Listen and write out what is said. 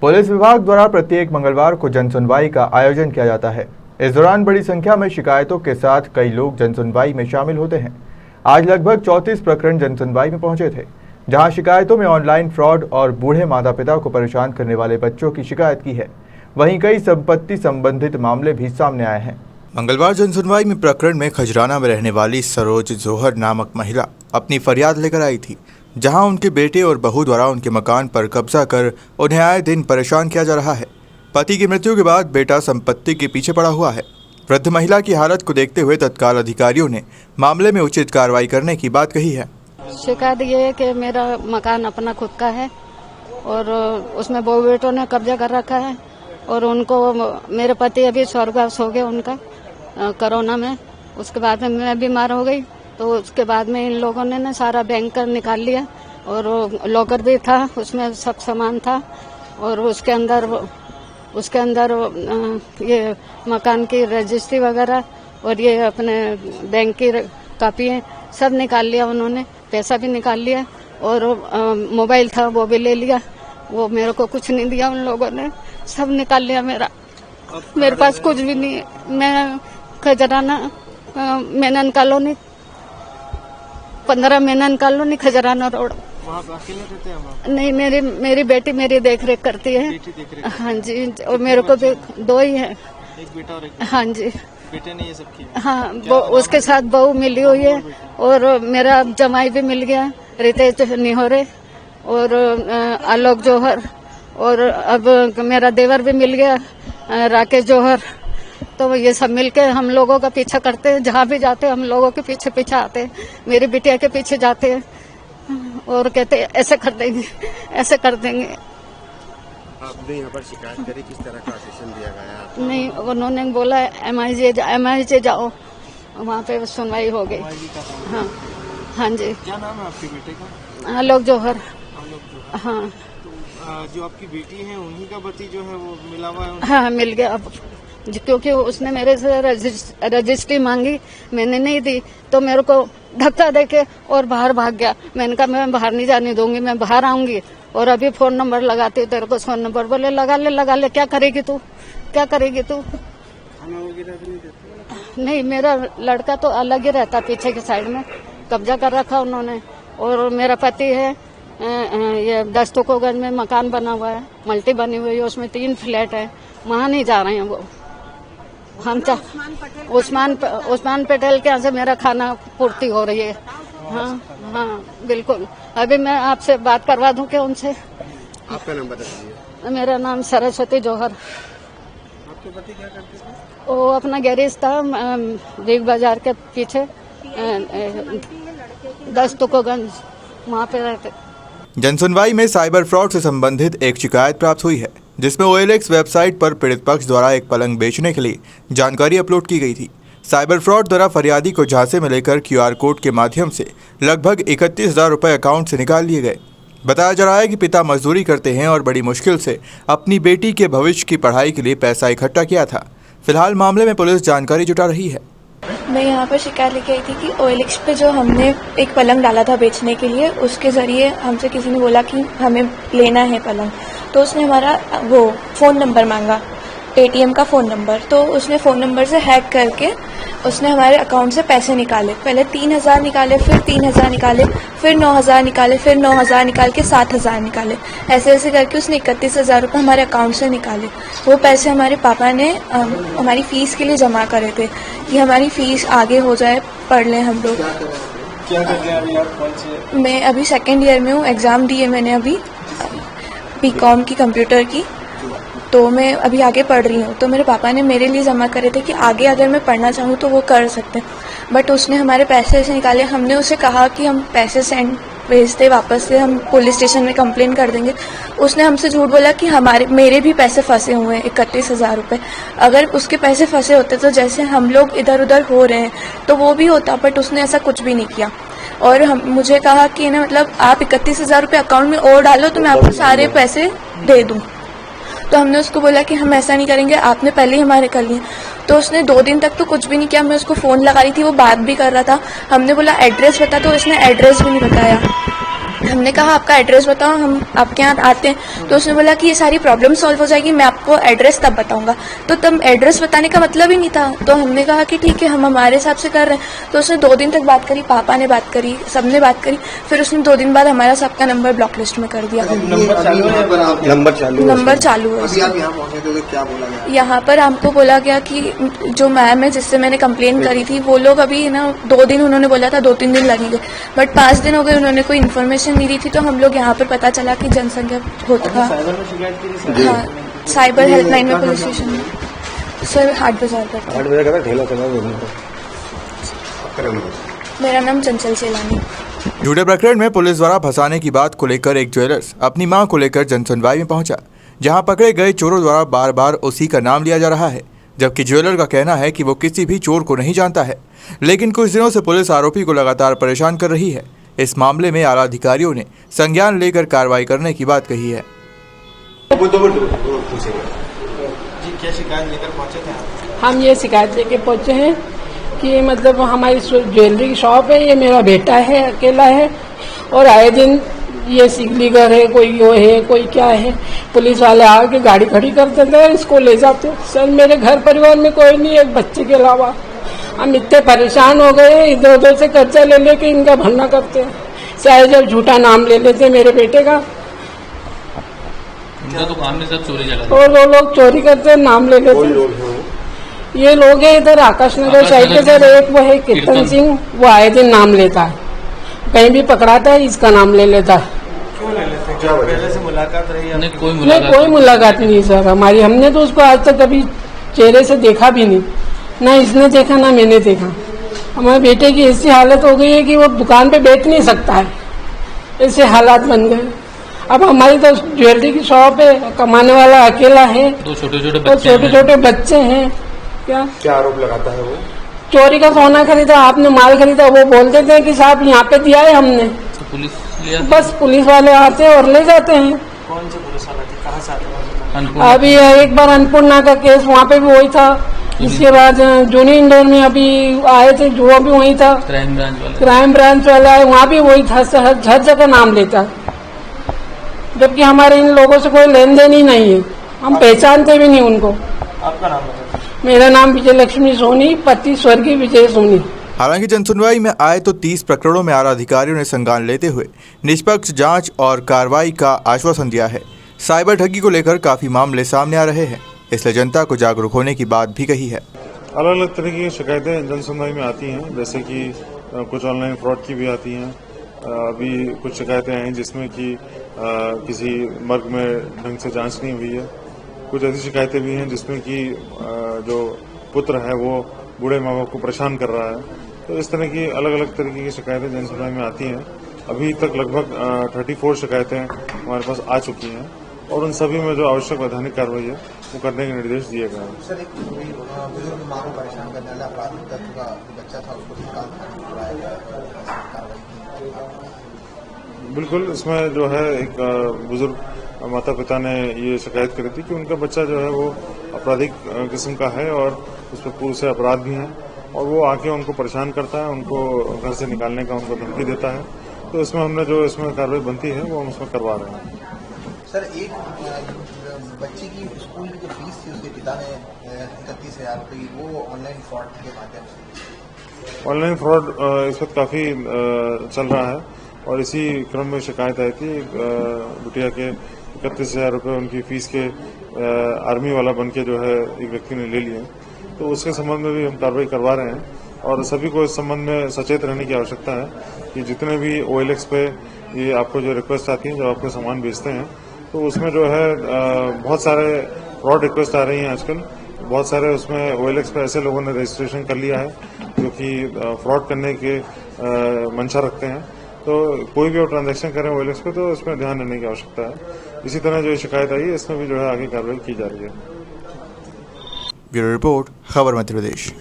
Police विभाग द्वारा प्रत्येक मंगलवार को जन सुनवाई का आयोजन किया जाता है। इस दौरान बड़ी संख्या में शिकायतों के साथ कई लोग जन सुनवाई में शामिल होते हैं। आज लगभग 34 प्रकरण जन सुनवाई में पहुंचे थे, जहां शिकायतों में ऑनलाइन फ्रॉड और बूढ़े माता पिता को परेशान करने वाले बच्चों की शिकायत की है। वहीं कई संपत्ति संबंधित मामले भी सामने आए हैं। मंगलवार जन सुनवाई में प्रकरण में खजराना में रहने वाली सरोज जोहर नामक महिला अपनी फरियाद लेकर आई थी, जहां उनके बेटे और बहू द्वारा उनके मकान पर कब्जा कर उन्हें आए दिन परेशान किया जा रहा है। पति की मृत्यु के बाद बेटा संपत्ति के पीछे पड़ा हुआ है। वृद्ध महिला की हालत को देखते हुए तत्काल अधिकारियों ने मामले में उचित कार्रवाई करने की बात कही है। शिकायत ये है कि मेरा मकान अपना खुद का है और उसमें बहू बेटों ने कब्जा कर रखा है और उनको मेरे पति अभी स्वर्गवास हो गया उनका कोरोना में। उसके बाद में मैं बीमार हो गई, तो उसके बाद में इन लोगों ने सारा बैंक का निकाल लिया और लॉकर भी था, उसमें सब सामान था और उसके अंदर ये मकान की रजिस्ट्री वगैरह और ये अपने बैंक की कापियाँ सब निकाल लिया उन्होंने, पैसा भी निकाल लिया और मोबाइल था वो भी ले लिया। वो मेरे को कुछ नहीं दिया उन लोगों ने, सब निकाल लिया मेरे पास कुछ भी नहीं है। मैं Khajrana Menon colony 15 Menon colony Khajrana road. वहाँ अकेले रहते हैं आप? नहीं, मेरी बेटी मेरी देख रेख करती है। हाँ जी, और मेरे को भी 2 ही है, एक बेटा और एक। हाँ जी, बेटे ने ये सब किया? हाँ, वो उसके साथ बहू मिली हुई है और मेरा जमाई भी मिल गया, रितेश निहोरे और आलोक जौहर और अब मेरा देवर भी मिल गया राकेश जौहर। तो ये सब मिलके हम लोगों का पीछा करते हैं, जहाँ भी जाते हैं हम लोगों के पीछे आते हैं, मेरी बिटिया के पीछे जाते हैं और कहते हैं ऐसे कर देंगे, ऐसे कर देंगे। आपने यहाँ पर शिकायत करी, किस तरह का आश्वासन दिया गया? नहीं, उन्होंने बोला MIJ जाओ, वहाँ पे सुनवाई हो गई। हाँ हाँ जी। क्या नाम है आपके बेटे का? आलोक जौहर। हाँ, तो जो आपकी बेटी है उन्हीं का पति जो है वो मिला हुआ है? हाँ, मिल गया अब, क्योंकि उसने मेरे से रजिस्ट्री मांगी, मैंने नहीं दी तो मेरे को धक्का देके और बाहर भाग गया। मैंने कहा मैं बाहर नहीं जाने दूंगी, मैं बाहर आऊंगी और अभी फोन नंबर लगाती हूँ तेरे को, फोन नंबर। बोले लगा ले, क्या करेगी तू? नहीं, मेरा लड़का तो अलग ही रहता, पीछे की साइड में कब्जा कर रखा उन्होंने। और मेरा पति है ये 10 टोकोगंज में मकान बना हुआ है, मल्टी बनी हुई है, उसमें 3 फ्लैट है, वहाँ नहीं जा रहे हैं वो। हम उस्मान पटेल के यहाँ से मेरा खाना पूर्ति हो रही है। हाँ हाँ, बिल्कुल। अभी मैं आपसे बात करवा दूं क्या उनसे? आपका नाम बता दीजिए। मेरा नाम सरस्वती जौहर। आपके पति क्या करते थे? वो अपना गैरेज था बिग बाजार के पीछे 10 टोकोगंज, वहाँ पे रहते। जन सुनवाई में साइबर फ्रॉड से संबंधित एक शिकायत प्राप्त हुई है, जिसमें OLX वेबसाइट पर पीड़ित पक्ष द्वारा एक पलंग बेचने के लिए जानकारी अपलोड की गई थी। साइबर फ्रॉड द्वारा फरियादी को झांसे में लेकर QR कोड के माध्यम से लगभग 31,000 रुपये अकाउंट से निकाल लिए गए। बताया जा रहा है कि पिता मजदूरी करते हैं और बड़ी मुश्किल से अपनी बेटी के भविष्य की पढ़ाई के लिए पैसा इकट्ठा किया था। फिलहाल मामले में पुलिस जानकारी जुटा रही है। मैं यहाँ पर शिकायत लेके आई थी कि OLX पे जो हमने एक पलंग डाला था बेचने के लिए, उसके ज़रिए हमसे किसी ने बोला कि हमें लेना है पलंग, तो उसने हमारा वो फ़ोन नंबर मांगा, ATM का फ़ोन नंबर। तो उसने फ़ोन नंबर से हैक करके उसने हमारे अकाउंट से पैसे निकाले। पहले 3,000 निकाले, फिर 3,000 निकाले, फिर 9,000 निकाले, फिर 9,000 निकाल के 7,000 निकाले। ऐसे करके उसने 31,000 रुपये हमारे अकाउंट से निकाले। वो पैसे हमारे पापा ने हमारी फ़ीस के लिए जमा करे थे कि हमारी फ़ीस आगे हो जाए, पढ़ लें हम लोग। क्या कर रहे हैं अभी आप? कौन से? मैं अभी 2nd ईयर में हूँ, एग्ज़ाम दिए मैंने अभी BCom की, कंप्यूटर की। तो मैं अभी आगे पढ़ रही हूँ, तो मेरे पापा ने मेरे लिए जमा करे थे कि आगे अगर मैं पढ़ना चाहूँ तो वो कर सकते हैं। बट उसने हमारे पैसे ऐसे निकाले। हमने उसे कहा कि हम पैसे भेजते वापस से, हम पुलिस स्टेशन में कंप्लेन कर देंगे। उसने हमसे झूठ बोला कि मेरे भी पैसे फंसे हुए हैं 31,000 रुपये। अगर उसके पैसे फंसे होते तो जैसे हम लोग इधर उधर हो रहे हैं तो वो भी होता, बट उसने ऐसा कुछ भी नहीं किया। और मुझे कहा कि ना, मतलब आप 31,000 रुपये अकाउंट में और डालो तो मैं आपको सारे पैसे दे दूँ। तो हमने उसको बोला कि हम ऐसा नहीं करेंगे, आपने पहले ही हमारे कर लिए। तो उसने 2 दिन तक तो कुछ भी नहीं किया। मैं उसको फ़ोन लगा रही थी, वो बात भी कर रहा था। हमने बोला एड्रेस बता, तो उसने एड्रेस भी नहीं बताया। हमने कहा आपका एड्रेस बताओ, हम आपके यहाँ आते हैं। तो उसने बोला कि ये सारी प्रॉब्लम सॉल्व हो जाएगी, मैं आपको एड्रेस तब बताऊंगा। तो तब एड्रेस बताने का मतलब ही नहीं था। तो हमने कहा कि ठीक है, हम हमारे हिसाब से कर रहे हैं। तो उसने 2 दिन तक बात करी, पापा ने बात करी, सबने बात करी। फिर उसने 2 दिन बाद हमारा सबका नंबर ब्लॉक लिस्ट में कर दिया। नंबर चालू है। अभी आप यहाँ पहुंचे थे तो क्या बोला गया? यहाँ पर हमको बोला गया कि जो मैम है जिससे मैंने कंप्लेन करी थी, वो लोग अभी ना 2 दिन उन्होंने बोला था, 2-3 दिन लगेंगे, बट 5 दिन हो गए, उन्होंने कोई इन्फॉर्मेशन नहीं दी थी। तो हम लोग यहाँ पर पता चला कि जनसंख्या होता था। हाँ, साइबर हेल्पलाइन में पुलिस स्टेशन में सर 8 बाजार पर। मेरा नाम चंचल चेलानी। झूठे प्रकरण में पुलिस द्वारा फंसाने की बात को लेकर एक ज्वेलर्स अपनी मां को लेकर जनसुनवाई में पहुंचा, जहां पकड़े गए चोरों द्वारा बार बार उसी का नाम लिया जा रहा है, जबकि ज्वेलर का कहना है कि वो किसी भी चोर को नहीं जानता है। लेकिन कुछ दिनों से पुलिस आरोपी को लगातार परेशान कर रही है। इस मामले में आला अधिकारियों ने संज्ञान लेकर कार्रवाई करने की बात कही है। जी, क्या शिकायत लेकर पहुंचे थे आप? हम ये शिकायत लेके पहुंचे हैं कि मतलब हमारी ज्वेलरी की शॉप है, ये मेरा बेटा है, अकेला है, और आए दिन ये सिगलीगर है, कोई वो है, कोई क्या है, पुलिस वाले आके गाड़ी खड़ी कर देते हैं, इसको ले जाते हैं। सर मेरे घर परिवार में कोई नहीं, एक बच्चे के अलावा। हम इतने परेशान हो गए, इधर उधर से कर्जा ले लेके इनका भरना करते हैं। चाहे जब झूठा नाम ले लेते मेरे बेटे का, दुकान में सब चोरी चला, और वो लोग चोरी करते हैं, नाम ले लेते हैं। ये लोग है इधर आकाश नगर साइड के सर, एक वो है कीर्तन सिंह, वो आए दिन नाम लेता है, कहीं भी पकड़ाता है इसका नाम ले लेता है। क्यों ले लेते हैं? क्या पहले से मुलाकात रही है? नहीं, कोई मुलाकात नहीं सर हमारी। हमने तो उसको आज तक कभी चेहरे से देखा भी नहीं, ना इसने देखा ना मैंने देखा। हमारे बेटे की ऐसी हालत हो गई है कि वो दुकान पे बैठ नहीं सकता है, ऐसे हालात बन गए। अब हमारी तो ज्वेलरी की शॉप है, कमाने वाला अकेला है, 2 छोटे छोटे बच्चे हैं। क्या आरोप लगाता है वो? चोरी का सोना खरीदा, आपने माल खरीदा, वो बोल देते हैं कि साहब यहाँ पे दिया है हमने, तो पुलिस लिया, बस पुलिस वाले आते हैं और ले जाते हैं। कौन से पुलिस वाले थे? कहाँ से आते हैं? अभी एक बार अन्नपूर्णा का केस, वहाँ पे भी वही था। इसके बाद जूनी इंदौर में अभी आए थे, जो भी वही था, क्राइम ब्रांच वाला है, वहाँ भी वही था। हर जगह नाम लेता है, जबकि हमारे इन लोगों से कोई लेन देन ही नहीं है, हम पहचानते भी नहीं उनको। आपका नाम बताइए। मेरा नाम विजय लक्ष्मी सोनी, पति स्वर्गीय विजय सोनी। हालांकि जनसुनवाई में आए तो 30 प्रकरणों में आला अधिकारियों ने संज्ञान लेते हुए निष्पक्ष जांच और कार्रवाई का आश्वासन दिया है। साइबर ठगी को लेकर काफी मामले सामने आ रहे हैं, इसलिए जनता को जागरूक होने की बात भी कही है। अलग अलग तरह की शिकायतें जनसुनवाई में आती हैं, जैसे कि कुछ ऑनलाइन फ्रॉड की भी आती हैं। अभी कुछ शिकायतें आई जिसमें कि किसी मर्ग में ढंग से जांच नहीं हुई है। कुछ ऐसी शिकायतें भी हैं जिसमें कि जो पुत्र है वो बूढ़े माँ बाप को परेशान कर रहा है। तो इस तरह की अलग अलग तरीके की शिकायतें जनसुनवाई में आती हैं। अभी तक लगभग 34 शिकायतें हमारे पास आ चुकी हैं, और उन सभी में जो आवश्यक वैधानिक कार्रवाई है वो करने के निर्देश दिए गए हैं। सर, एक बुजुर्ग माँ को परेशान करने वाला आपराधिक तत्व का बच्चा था, उसको बिल्कुल, इसमें जो है एक बुजुर्ग माता पिता ने ये शिकायत करी थी कि उनका बच्चा जो है वो आपराधिक किस्म का है, और उस पर पूर्व से अपराध भी हैं, और वो आके उनको परेशान करता है, उनको घर से निकालने का उनको धमकी देता है। तो इसमें हमने जो इसमें कार्रवाई बनती है वो हम उसमें करवा रहे हैं। सर, एक बच्ची की स्कूल की जो फीस थी उसके पिता ने 31,000 रुपये, वो ऑनलाइन फ्रॉड के माध्यम से। ऑनलाइन फ्रॉड इस वक्त काफी चल रहा है, और इसी क्रम में शिकायत आई थी। बिटिया के 31,000 रुपये उनकी फीस के आर्मी वाला बन के जो है एक व्यक्ति ने ले लिए, तो उसके संबंध में भी हम कार्रवाई करवा रहे हैं। और सभी को इस संबंध में सचेत रहने की आवश्यकता है कि जितने भी OLX पे ये आपको जो रिक्वेस्ट आती है, जब आपको सामान बेचते हैं, तो उसमें जो है बहुत सारे फ्रॉड रिक्वेस्ट आ रही हैं आजकल। बहुत सारे उसमें OLX पे ऐसे लोगों ने रजिस्ट्रेशन कर लिया है जो कि फ्रॉड करने के मंशा रखते हैं। तो कोई भी ट्रांजैक्शन करें OLX पे तो इसमें ध्यान देने की आवश्यकता है। इसी तरह जो शिकायत आई है इसमें भी जो है आगे कार्रवाई की जा रही है। ब्यूरो रिपोर्ट, खबर मध्य प्रदेश।